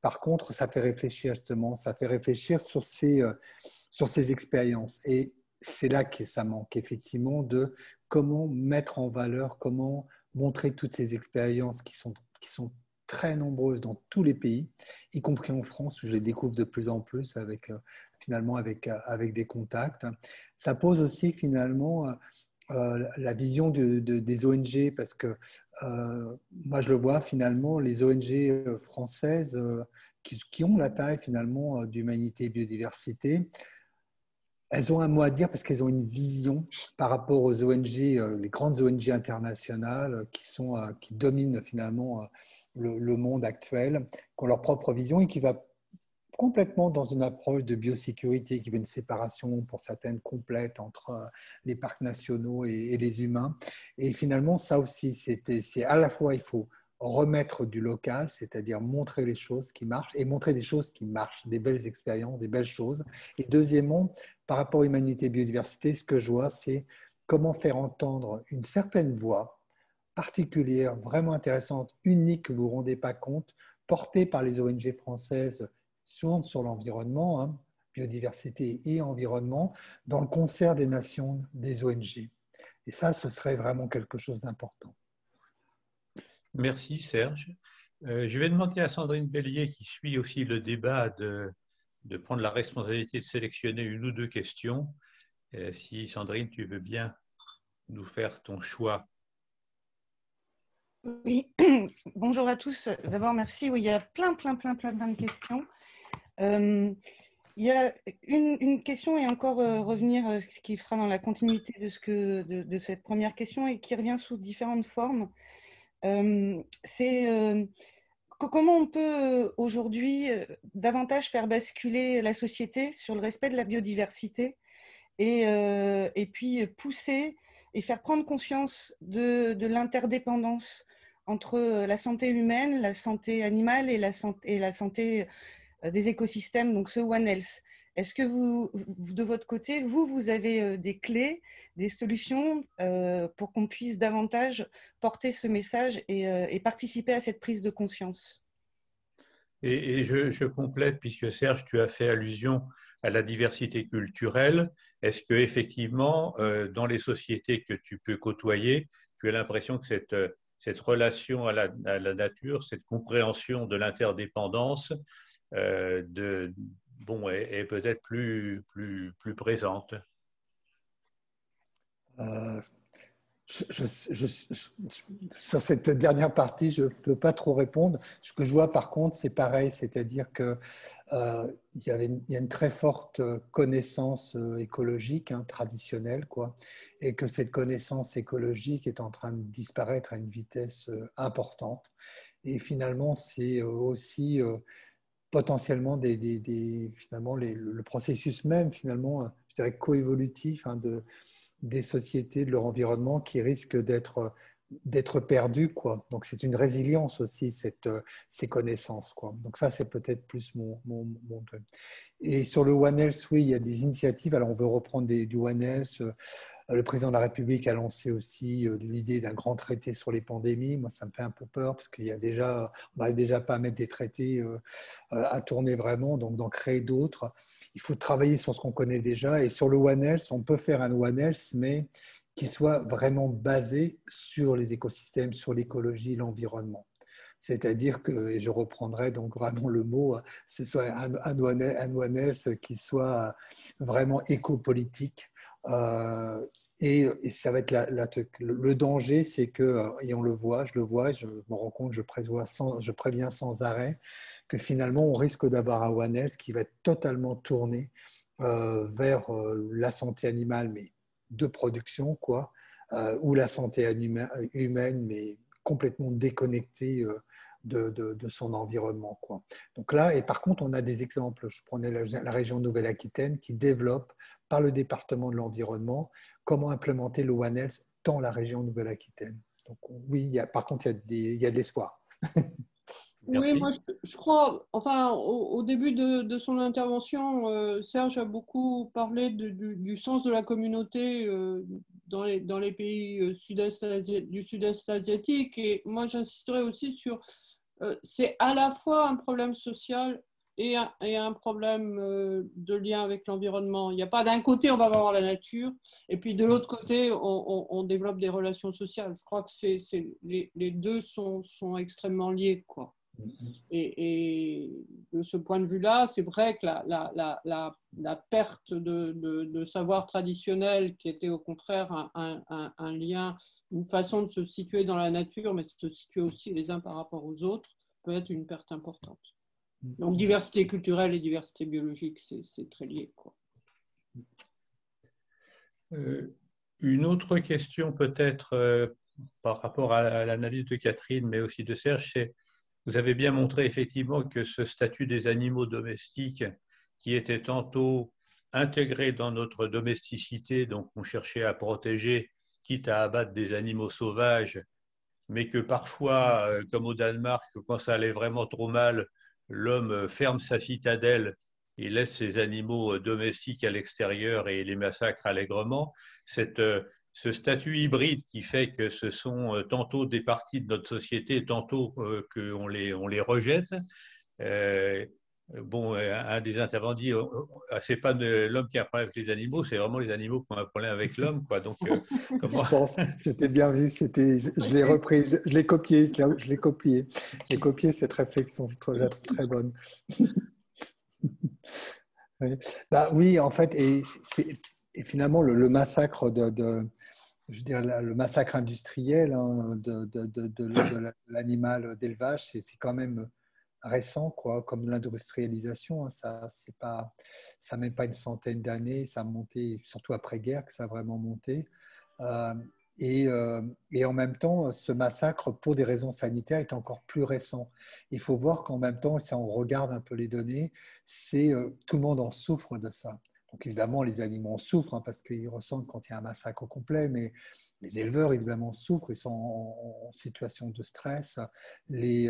par contre, ça fait réfléchir justement, ça fait réfléchir sur ces expériences. Et c'est là que ça manque effectivement de comment mettre en valeur, comment montrer toutes ces expériences qui sont très nombreuses dans tous les pays, y compris en France, où je les découvre de plus en plus avec, finalement avec des contacts. Ça pose aussi finalement la vision des ONG, parce que moi je le vois finalement, les ONG françaises qui ont la taille finalement d'Humanité et Biodiversité, elles ont un mot à dire parce qu'elles ont une vision par rapport aux ONG, les grandes ONG internationales qui dominent finalement le monde actuel, qui ont leur propre vision et qui va complètement dans une approche de biosécurité, qui veut une séparation pour certaines complète entre les parcs nationaux et les humains. Et finalement, ça aussi, c'est à la fois, il faut remettre du local, c'est-à-dire montrer les choses qui marchent et montrer des choses qui marchent, des belles expériences, des belles choses. Et deuxièmement, par rapport à humanité et biodiversité, ce que je vois, c'est comment faire entendre une certaine voix particulière, vraiment intéressante, unique, que vous ne vous rendez pas compte, portée par les ONG françaises souvent sur l'environnement, hein, biodiversité et environnement, dans le concert des nations, des ONG. Et ça, ce serait vraiment quelque chose d'important. Merci Serge. Je vais demander à Sandrine Bellier, qui suit aussi le débat, de prendre la responsabilité de sélectionner une ou deux questions. Si Sandrine, tu veux bien nous faire ton choix. Oui, bonjour à tous. D'abord, merci. Oui, il y a plein de questions. Il y a une question et encore revenir, ce qui sera dans la continuité de cette première question et qui revient sous différentes formes. C'est comment on peut aujourd'hui davantage faire basculer la société sur le respect de la biodiversité et puis pousser et faire prendre conscience de l'interdépendance entre la santé humaine, la santé animale et la santé des écosystèmes, donc ce One Health. Est-ce que de votre côté, vous avez des clés, des solutions pour qu'on puisse davantage porter ce message et participer à cette prise de conscience? Et je complète, puisque Serge, tu as fait allusion à la diversité culturelle. Est-ce que effectivement, dans les sociétés que tu peux côtoyer, tu as l'impression que cette relation à la nature, cette compréhension de l'interdépendance, bon, est peut-être plus présente? Euh, sur cette dernière partie, je ne peux pas trop répondre. Ce que je vois par contre, c'est pareil, c'est-à-dire qu'il y a une très forte connaissance écologique, hein, traditionnelle, quoi, et que cette connaissance écologique est en train de disparaître à une vitesse importante. Et finalement, c'est aussi potentiellement finalement le processus même, finalement, je dirais coévolutif, hein, des sociétés, de leur environnement qui risquent d'être perdues, quoi. Donc c'est une résilience aussi, ces connaissances, quoi. Donc ça, c'est peut-être plus mon truc. Et sur le One Health, oui, il y a des initiatives. Alors on veut reprendre du One Health. Le président de la République a lancé aussi l'idée d'un grand traité sur les pandémies. Moi, ça me fait un peu peur parce qu'il y a déjà, on n'arrive déjà pas à mettre des traités à tourner vraiment, donc d'en créer d'autres. Il faut travailler sur ce qu'on connaît déjà. Et sur le One Health, on peut faire un One Health, mais qui soit vraiment basé sur les écosystèmes, sur l'écologie, l'environnement. C'est-à-dire que, et je reprendrai donc vraiment le mot, ce soit un One Health qui soit vraiment éco-politique. Et ça va être le danger, c'est que, et on le voit, je le vois, je me rends compte, je préviens sans arrêt, que finalement on risque d'avoir un One Health qui va être totalement tourné vers la santé animale, mais de production, quoi, ou la santé humaine, mais complètement déconnectée de son environnement, quoi. Donc là, et par contre, on a des exemples. Je prenais la région Nouvelle-Aquitaine qui développe par le département de l'environnement comment implémenter le One Health dans la région Nouvelle-Aquitaine. Donc oui, par contre, il y a de l'espoir. Oui, Merci. moi je crois, enfin au début de son intervention, Serge a beaucoup parlé du sens de la communauté dans les pays du sud-est asiatique, et moi j'insisterai aussi sur, c'est à la fois un problème social et un problème de lien avec l'environnement. Il n'y a pas d'un côté on va avoir la nature, et puis de l'autre côté on développe des relations sociales. Je crois que les deux sont extrêmement liés, quoi. Et de ce point de vue-là, c'est vrai que la perte de savoir traditionnel, qui était au contraire un lien, une façon de se situer dans la nature, mais de se situer aussi les uns par rapport aux autres, peut être une perte importante. Donc diversité culturelle et diversité biologique, c'est très lié, quoi. Une autre question peut-être par rapport à l'analyse de Catherine, mais aussi de Serge, c'est vous avez bien montré effectivement que ce statut des animaux domestiques, qui était tantôt intégré dans notre domesticité, donc on cherchait à protéger, quitte à abattre des animaux sauvages, mais que parfois, comme au Danemark, quand ça allait vraiment trop mal, l'homme ferme sa citadelle et laisse ses animaux domestiques à l'extérieur et les massacre allègrement. Ce statut hybride qui fait que ce sont tantôt des parties de notre société, tantôt qu'on les rejette. Bon, un des intervenants dit c'est pas l'homme qui a un problème avec les animaux, c'est vraiment les animaux qui ont un problème avec l'homme, quoi. Donc, comment... Je pense, c'était bien vu, je l'ai repris, je l'ai copié, J'ai copié cette réflexion, je la trouve très bonne. Oui. Bah, oui, en fait, et finalement, le massacre je veux dire, le massacre industriel hein, de l'animal d'élevage, c'est quand même récent, quoi, comme l'industrialisation. Hein, ça n'a même pas une centaine d'années, ça a monté, surtout après-guerre, que ça a vraiment monté. Euh, et en même temps, ce massacre, pour des raisons sanitaires, est encore plus récent. Il faut voir qu'en même temps, si on regarde un peu les données, tout le monde en souffre de ça. Donc évidemment, les animaux en souffrent hein, parce qu'ils ressentent quand il y a un massacre complet, mais les éleveurs, évidemment, souffrent, ils sont en situation de stress. Les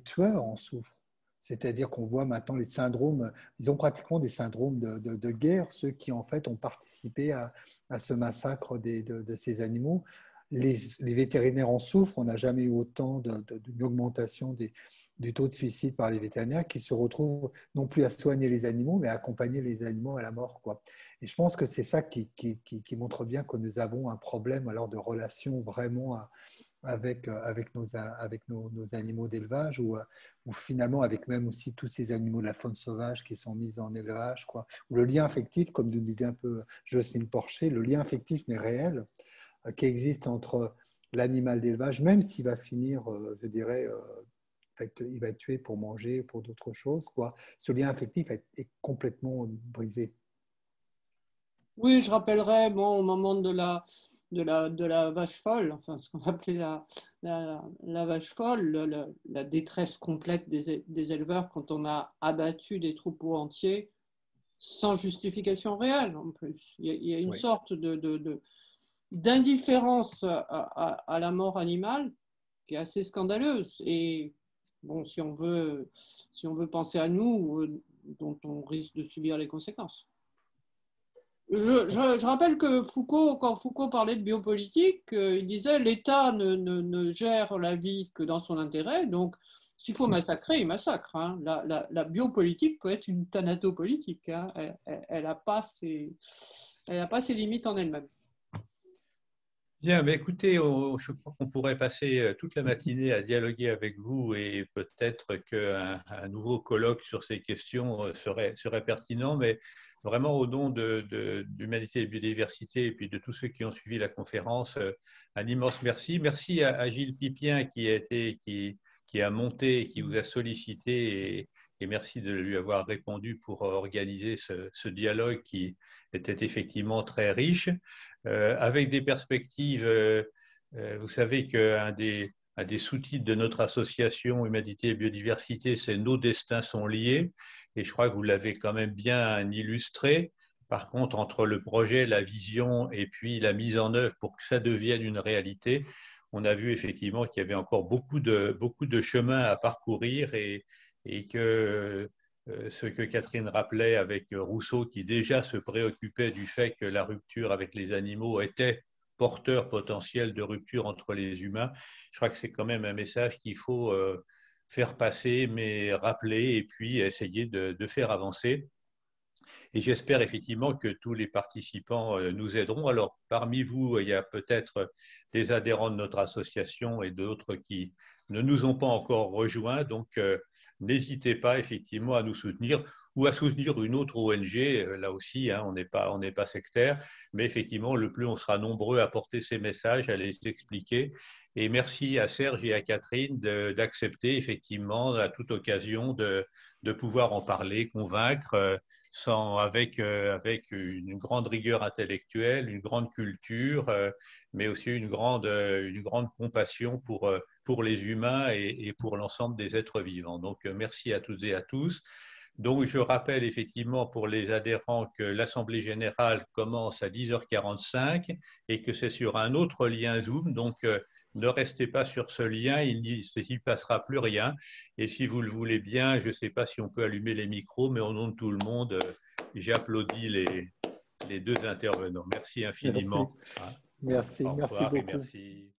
tueurs en souffrent. C'est-à-dire qu'on voit maintenant les syndromes, ils ont pratiquement des syndromes de guerre, ceux qui en fait ont participé à ce massacre de ces animaux. Les vétérinaires en souffrent, on n'a jamais eu autant d'une augmentation du taux de suicide par les vétérinaires qui se retrouvent non plus à soigner les animaux, mais à accompagner les animaux à la mort, quoi. Et je pense que c'est ça qui montre bien que nous avons un problème alors de relation vraiment avec nos animaux d'élevage ou finalement avec même aussi tous ces animaux de la faune sauvage qui sont mis en élevage, quoi. Où le lien affectif, comme nous disait un peu Jocelyne Porcher, le lien affectif n'est réel, qui existe entre l'animal d'élevage, même s'il va finir, je dirais, il va être tué pour manger, pour d'autres choses, quoi. Ce lien affectif est complètement brisé. Oui, je rappellerai bon, au moment de la vache folle, enfin ce qu'on appelait la vache folle, la détresse complète des éleveurs quand on a abattu des troupeaux entiers sans justification réelle en plus. Il y a une sorte d'indifférence à la mort animale qui est assez scandaleuse. Et bon, si on veut penser à nous, dont on risque de subir les conséquences. Je rappelle que Foucault, quand Foucault parlait de biopolitique, il disait l'État ne gère la vie que dans son intérêt, donc s'il faut massacrer, il massacre. Hein. La biopolitique peut être une thanatopolitique. Hein. Elle n'a pas ses limites en elle-même. Bien, mais écoutez, je crois qu'on pourrait passer toute la matinée à dialoguer avec vous et peut-être qu'un nouveau colloque sur ces questions serait pertinent, mais vraiment au nom de l'Humanité et de la Biodiversité et puis de tous ceux qui ont suivi la conférence, un immense merci. Merci à Gilles Pipien qui a monté, qui vous a sollicité et merci de lui avoir répondu pour organiser ce dialogue qui était effectivement très riche. Avec des perspectives, vous savez qu'un un des sous-titres de notre association Humanité et Biodiversité, c'est « Nos destins sont liés ». Et je crois que vous l'avez quand même bien illustré. Par contre, entre le projet, la vision et puis la mise en œuvre pour que ça devienne une réalité, on a vu effectivement qu'il y avait encore beaucoup de chemin à parcourir et que ce que Catherine rappelait avec Rousseau, qui déjà se préoccupait du fait que la rupture avec les animaux était porteur potentiel de rupture entre les humains, je crois que c'est quand même un message qu'il faut faire passer, mais rappeler et puis essayer de faire avancer. Et j'espère effectivement que tous les participants nous aideront. Alors, parmi vous, il y a peut-être des adhérents de notre association et d'autres qui ne nous ont pas encore rejoints. Donc, n'hésitez pas effectivement à nous soutenir ou à soutenir une autre ONG. Là aussi, hein, on n'est pas sectaire. Mais effectivement, le plus on sera nombreux à porter ces messages, à les expliquer. Et merci à Serge et à Catherine d'accepter effectivement à toute occasion de pouvoir en parler, convaincre, avec une grande rigueur intellectuelle, une grande culture, mais aussi une grande compassion pour les humains et pour l'ensemble des êtres vivants. Donc, merci à toutes et à tous. Donc, je rappelle effectivement pour les adhérents que l'Assemblée générale commence à 10h45 et que c'est sur un autre lien Zoom. Donc, ne restez pas sur ce lien, il ne passera plus rien. Et si vous le voulez bien, je ne sais pas si on peut allumer les micros, mais au nom de tout le monde, j'applaudis les deux intervenants. Merci infiniment. Merci, merci Au revoir beaucoup. et merci.